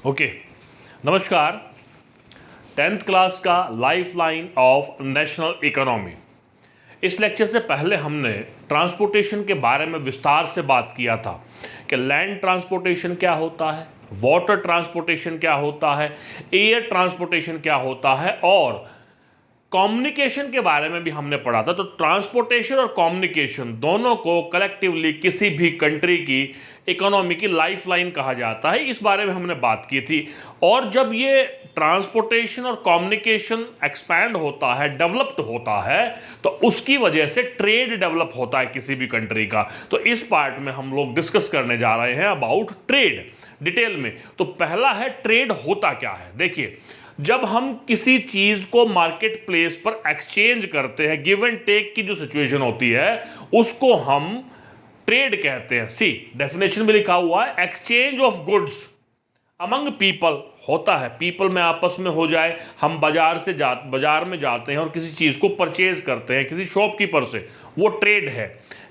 Okay, नमस्कार। 10th class का life line of national economy. इस लेक्चर से पहले हमने ट्रांसपोर्टेशन के बारे में विस्तार से बात किया था कि लैंड ट्रांसपोर्टेशन क्या होता है, वाटर ट्रांसपोर्टेशन क्या होता है, एयर ट्रांसपोर्टेशन क्या होता है और कम्युनिकेशन के बारे में भी हमने पढ़ा था। तो ट्रांसपोर्टेशन और कम्युनिकेशन दोनों को कलेक्टिवली किसी भी कंट्री की इकोनॉमी की लाइफलाइन कहा जाता है, इस बारे में हमने बात की थी। और जब ये ट्रांसपोर्टेशन और कम्युनिकेशन एक्सपैंड होता है, डेवलप्ड होता है, तो उसकी वजह से ट्रेड डेवलप होता है किसी भी कंट्री का। तो इस पार्ट में हम लोग डिस्कस करने जा रहे हैं अबाउट ट्रेड डिटेल में। तो पहला है ट्रेड होता क्या है। देखिए, जब हम किसी चीज को मार्केट प्लेस पर एक्सचेंज करते हैं, गिव एंड टेक की जो सिचुएशन होती है उसको हम ट्रेड कहते हैं। सी डेफिनेशन में लिखा हुआ है exchange of goods among people होता है। पीपल में आपस में हो जाए, हम बाजार में जाते हैं और किसी चीज को परचेज करते हैं किसी शॉपकीपर से, वो ट्रेड है।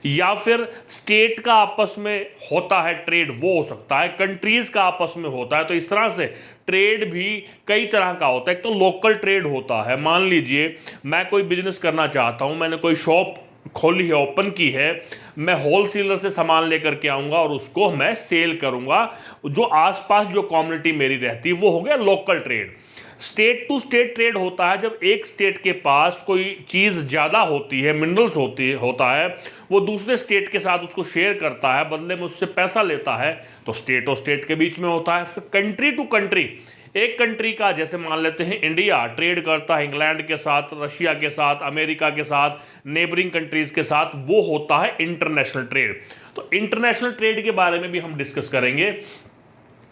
या फिर स्टेट का आपस में होता है ट्रेड, वो हो सकता है कंट्रीज का आपस में होता है। तो इस तरह से ट्रेड भी कई तरह का होता है। एक तो लोकल ट्रेड होता है, मान लीजिए मैं कोई बिजनेस करना चाहता हूं, मैंने कोई शॉप खोली है, ओपन की है, मैं होलसेलर से सामान लेकर के आऊंगा और उसको मैं सेल करूंगा। जो आसपास जो कम्युनिटी मेरी रहती है वो हो गया local trade. State to state trade होता है, जब एक स्टेट के पास कोई चीज़ ज़्यादा होती है, मिनरल्स होता है, वो दूसरे स्टेट के साथ उसको शेयर करता है, बदले में उससे पैसा लेता है, तो स्टेट और स्टेट के बीच में होता है। फिर कंट्री टू कंट्री, एक कंट्री का जैसे मान लेते हैं इंडिया ट्रेड करता है इंग्लैंड के साथ, रशिया के साथ, अमेरिका के साथ, नेबरिंग कंट्रीज के साथ, वो होता है इंटरनेशनल ट्रेड। तो इंटरनेशनल ट्रेड के बारे में भी हम डिस्कस करेंगे।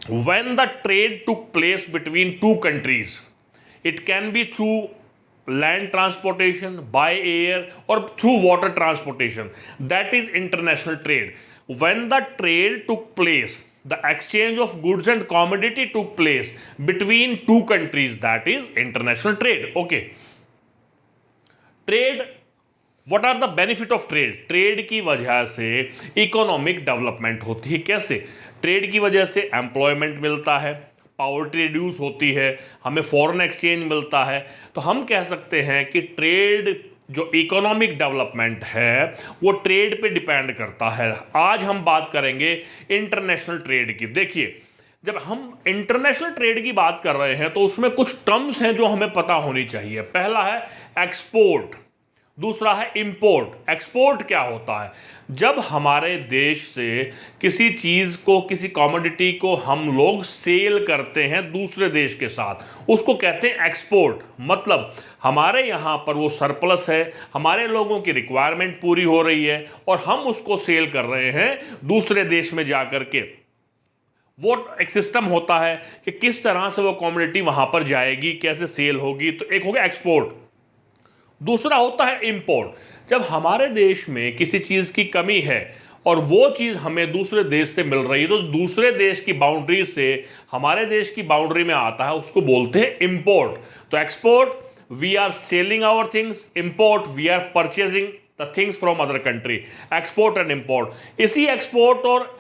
When the trade took place between two countries, it can be through land transportation, by air, or through water transportation. That is international trade. When the trade took place, the exchange of goods and commodity took place between two countries, that is international trade. Okay. Trade, what are the benefit of trade. Trade की वजह से economic development होती है। कैसे? Trade की वजह से employment मिलता है, पॉवर्टी रिड्यूस होती है, हमें फॉरेन एक्सचेंज मिलता है। तो हम कह सकते हैं कि ट्रेड जो इकोनॉमिक डेवलपमेंट है वो ट्रेड पे डिपेंड करता है। आज हम बात करेंगे इंटरनेशनल ट्रेड की। देखिए, जब हम इंटरनेशनल ट्रेड की बात कर रहे हैं तो उसमें कुछ टर्म्स हैं जो हमें पता होनी चाहिए। पहला है एक्सपोर्ट, दूसरा है इंपोर्ट। एक्सपोर्ट क्या होता है? जब हमारे देश से किसी चीज़ को, किसी कमोडिटी को हम लोग सेल करते हैं दूसरे देश के साथ, उसको कहते हैं एक्सपोर्ट। मतलब हमारे यहाँ पर वो सरप्लस है, हमारे लोगों की रिक्वायरमेंट पूरी हो रही है और हम उसको सेल कर रहे हैं दूसरे देश में जा कर के। वो एक सिस्टम होता है कि किस तरह से वो कमोडिटी वहाँ पर जाएगी, कैसे सेल होगी। तो एक हो गया एक्सपोर्ट। दूसरा होता है इंपोर्ट। जब हमारे देश में किसी चीज़ की कमी है और वो चीज़ हमें दूसरे देश से मिल रही है, तो दूसरे देश की बाउंड्री से हमारे देश की बाउंड्री में आता है, उसको बोलते हैं इंपोर्ट। तो export, we are selling our things, import, we are purchasing the things from other country. Export and import. इसी एक्सपोर्ट और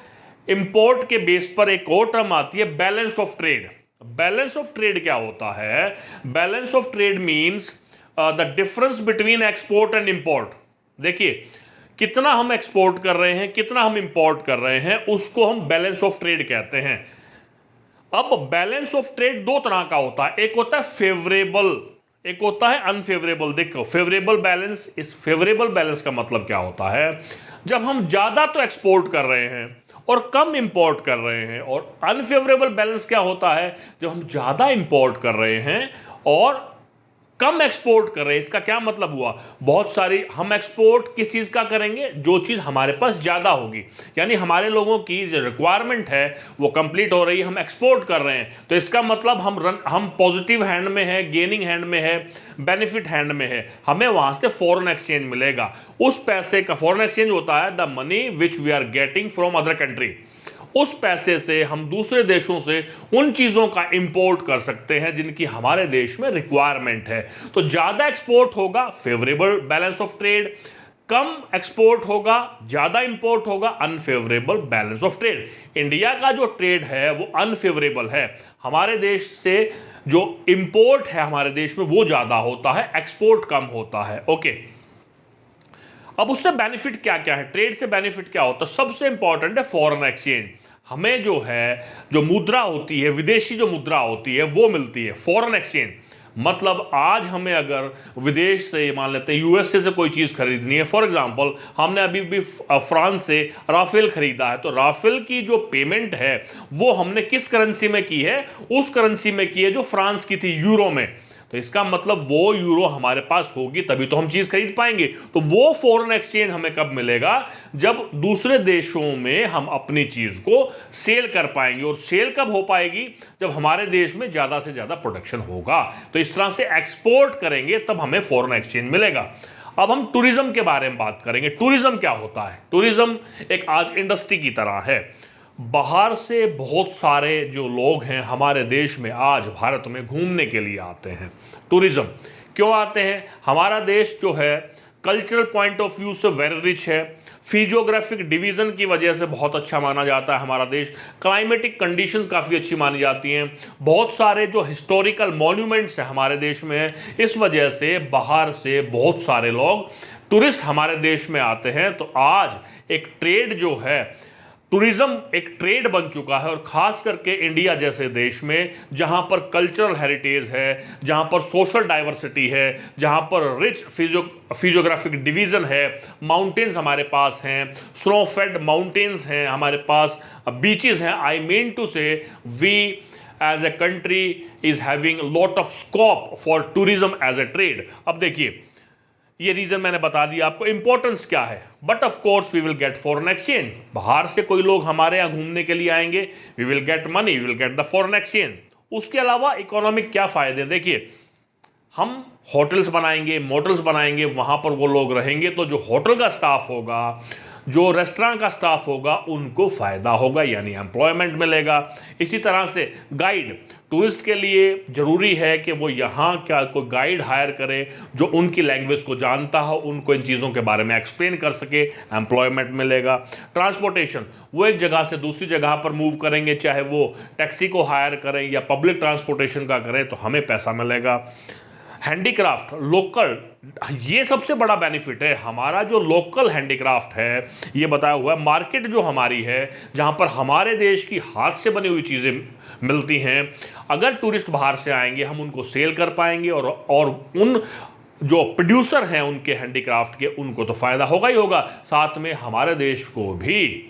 इंपोर्ट के बेस पर एक और टर्म आती है balance of trade. Balance of trade क्या होता है? Balance of trade means the difference between export and import. देखिए, कितना हम एक्सपोर्ट कर रहे हैं, कितना हम इंपोर्ट कर रहे हैं, उसको हम बैलेंस ऑफ ट्रेड कहते हैं। अब बैलेंस ऑफ ट्रेड दो तरह का होता है, एक होता है फेवरेबल, एक होता है अनफेवरेबल। देखो, फेवरेबल बैलेंस, इस फेवरेबल बैलेंस का मतलब क्या होता है? जब हम ज़्यादा तो एक्सपोर्ट कर रहे हैं और कम इंपोर्ट कर रहे हैं। और अनफेवरेबल बैलेंस क्या होता है? जब हम ज़्यादा इंपोर्ट कर रहे हैं और कम एक्सपोर्ट कर रहे हैं। इसका क्या मतलब हुआ? बहुत सारी हम एक्सपोर्ट किस चीज़ का करेंगे? जो चीज़ हमारे पास ज़्यादा होगी, यानी हमारे लोगों की जो रिक्वायरमेंट है वो कंप्लीट हो रही है, हम एक्सपोर्ट कर रहे हैं। तो इसका मतलब हम पॉजिटिव हैंड में है, गेनिंग हैंड में है, बेनिफिट हैंड में है। हमें वहाँ से फॉरेन एक्सचेंज मिलेगा। उस पैसे का फॉरेन एक्सचेंज होता है the money which we are getting from other country. उस पैसे से हम दूसरे देशों से उन चीज़ों का इंपोर्ट कर सकते हैं जिनकी हमारे देश में रिक्वायरमेंट है। तो ज़्यादा एक्सपोर्ट होगा, favourable balance of trade. Come export होगा, ज़्यादा इंपोर्ट होगा, unfavourable balance of trade. India का जो ट्रेड है वो अनफेवरेबल है, हमारे देश से जो इंपोर्ट है हमारे देश में वो ज़्यादा होता है, एक्सपोर्ट कम होता है। ओके, अब उससे बेनिफिट क्या क्या है, ट्रेड से बेनिफिट क्या होता है? सबसे इंपॉर्टेंट है फॉरेन एक्सचेंज। हमें जो है जो मुद्रा होती है, विदेशी जो मुद्रा होती है वो मिलती है। फॉरेन एक्सचेंज मतलब आज हमें अगर विदेश से, मान लेते हैं यूएसए से कोई चीज़ खरीदनी है, फॉर एग्जांपल हमने अभी भी फ्रांस से राफेल खरीदा है, तो राफेल की जो पेमेंट है वो हमने किस करेंसी में की है? उस करेंसी में की है जो फ्रांस की थी, यूरो में। तो इसका मतलब वो यूरो हमारे पास होगी तभी तो हम चीज़ खरीद पाएंगे। तो वो फॉरेन एक्सचेंज हमें कब मिलेगा? जब दूसरे देशों में हम अपनी चीज़ को सेल कर पाएंगे। और सेल कब हो पाएगी? जब हमारे देश में ज़्यादा से ज़्यादा प्रोडक्शन होगा। तो इस तरह से एक्सपोर्ट करेंगे तब हमें फॉरेन एक्सचेंज मिलेगा। अब हम टूरिज्म के बारे में बात करेंगे। टूरिज्म क्या होता है? टूरिज्म एक आज इंडस्ट्री की तरह है। बाहर से बहुत सारे जो लोग हैं हमारे देश में आज भारत में घूमने के लिए आते हैं। टूरिज्म क्यों आते हैं? हमारा देश जो है कल्चरल पॉइंट ऑफ व्यू से वेरी रिच है, फिजियोग्राफिक डिवीज़न की वजह से बहुत अच्छा माना जाता है हमारा देश, क्लाइमेटिक कंडीशन काफ़ी अच्छी मानी जाती हैं, बहुत सारे जो हिस्टोरिकल मॉन्यूमेंट्स हैं हमारे देश में हैं। इस वजह से बाहर से बहुत सारे लोग टूरिस्ट हमारे देश में आते हैं। तो आज एक ट्रेड जो है, टूरिज्म एक ट्रेड बन चुका है। और ख़ास करके इंडिया जैसे देश में जहाँ पर कल्चरल हेरिटेज है, जहाँ पर सोशल डाइवर्सिटी है, जहाँ पर रिच फिजियोग्राफिक डिवीज़न है, माउंटेन्स हमारे पास हैं, स्नोफेड माउंटेन्स हैं हमारे पास, बीचेस हैं। I mean to say we as a country is having lot of scope for tourism as a trade. अब देखिए, ये रीजन मैंने बता दिया आपको, इंपॉर्टेंस क्या है। But of course we will get foreign exchange. बाहर से कोई लोग हमारे यहाँ घूमने के लिए आएंगे, we will get money, we will get the foreign exchange. उसके अलावा इकोनॉमिक क्या फायदे? देखिए, हम होटल्स बनाएंगे, मोटल्स बनाएंगे, वहाँ पर वो लोग रहेंगे, तो जो होटल का स्टाफ होगा, जो रेस्टोरेंट का स्टाफ होगा, उनको फ़ायदा होगा, यानी एम्प्लॉयमेंट मिलेगा। इसी तरह से गाइड, टूरिस्ट के लिए ज़रूरी है कि वो यहाँ क्या कोई गाइड हायर करे जो उनकी लैंग्वेज को जानता हो, उनको इन चीज़ों के बारे में एक्सप्लेन कर सके, एम्प्लॉयमेंट मिलेगा। ट्रांसपोर्टेशन, वो एक जगह से दूसरी जगह पर मूव करेंगे, चाहे वो टैक्सी को हायर करें या पब्लिक ट्रांसपोर्टेशन का करें, तो हमें पैसा मिलेगा। हैंडीक्राफ्ट, लोकल, ये सबसे बड़ा बेनिफिट है। हमारा जो लोकल हैंडीक्राफ्ट है, ये बताया हुआ है, मार्केट जो हमारी है जहाँ पर हमारे देश की हाथ से बनी हुई चीज़ें मिलती हैं, अगर टूरिस्ट बाहर से आएंगे हम उनको सेल कर पाएंगे। और उन जो प्रोड्यूसर हैं उनके हैंडीक्राफ्ट के, उनको तो फ़ायदा होगा ही होगा, साथ में हमारे देश को भी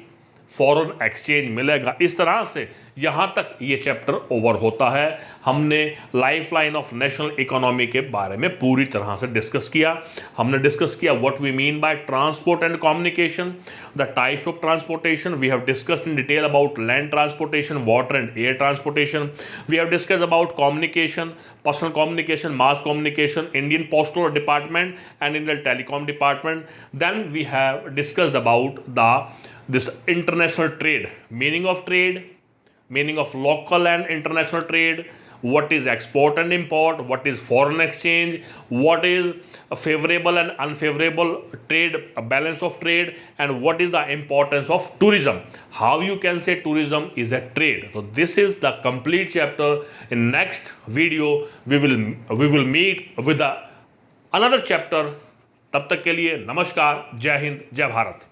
फॉरेन एक्सचेंज मिलेगा। इस तरह से यहाँ तक ये चैप्टर ओवर होता है। हमने लाइफलाइन ऑफ नेशनल इकोनॉमी के बारे में पूरी तरह से डिस्कस किया। हमने डिस्कस किया what we mean by transport and communication, the types of transportation. We have discussed in detail about land transportation, water and air transportation. We have discussed about communication, personal communication, mass communication, Indian postal department and Indian telecom department. Then we have discussed about this international trade, meaning of local and international trade, what is export and import, what is foreign exchange, what is a favorable and unfavorable trade, a balance of trade, and what is the importance of tourism, how you can say tourism is a trade. So this is the complete chapter. In next video we will meet with another chapter. तब तक के लिए नमस्कार, जय हिंद, जय भारत।